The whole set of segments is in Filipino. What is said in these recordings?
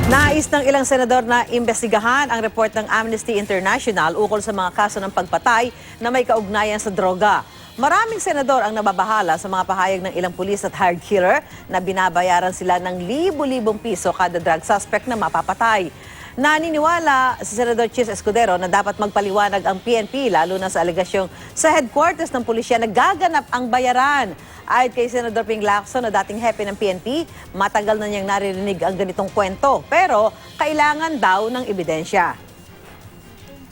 Nais ng ilang senador na imbestigahan ang report ng Amnesty International ukol sa mga kaso ng pagpatay na may kaugnayan sa droga. Maraming senador ang nababahala sa mga pahayag ng ilang pulis at hired killer na binabayaran sila ng libo-libong piso kada drug suspect na mapapatay. Naniniwala si Senador Chis Escudero na dapat magpaliwanag ang PNP lalo na sa alegasyong sa headquarters ng pulisya nagaganap ang bayaran. Ayon kay Senador Ping Lacson na dating hepe ng PNP, matagal na niyang naririnig ang ganitong kwento pero kailangan daw ng ebidensya.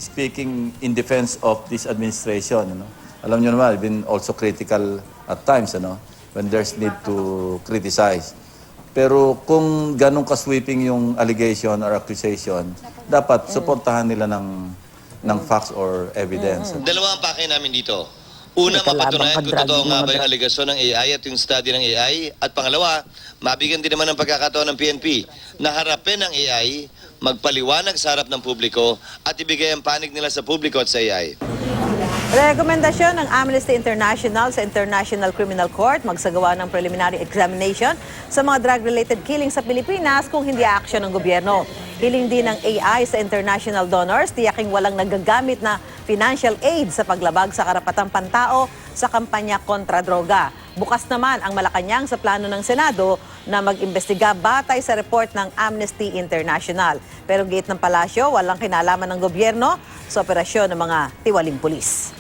Speaking in defense of this administration, alam niyo naman, I've been also critical at times when there's need to criticize. Pero kung ganun ka-sweeping yung allegation or accusation, dapat suportahan nila ng facts or evidence. Dalawang pakay namin dito. Una, mapatunayan kung totoo nga ba yung aligasyon ng AI at yung study ng AI. At pangalawa, mabigyan din naman ng pagkakataon ng PNP na harapin ang AI, magpaliwanag sa harap ng publiko at ibigay ang panig nila sa publiko at sa AI. Rekomendasyon ng Amnesty International sa International Criminal Court magsagawa ng preliminary examination sa mga drug-related killings sa Pilipinas kung hindi aaksyon ng gobyerno. Hiling din ng AI sa international donors, tiyaking walang nagagamit na financial aid sa paglabag sa karapatang pantao sa kampanya kontra droga. Bukas naman ang Malacanang sa plano ng Senado na mag-imbestiga batay sa report ng Amnesty International. Pero giit ng palasyo, walang kinalaman ng gobyerno sa operasyon ng mga tiwaling pulis.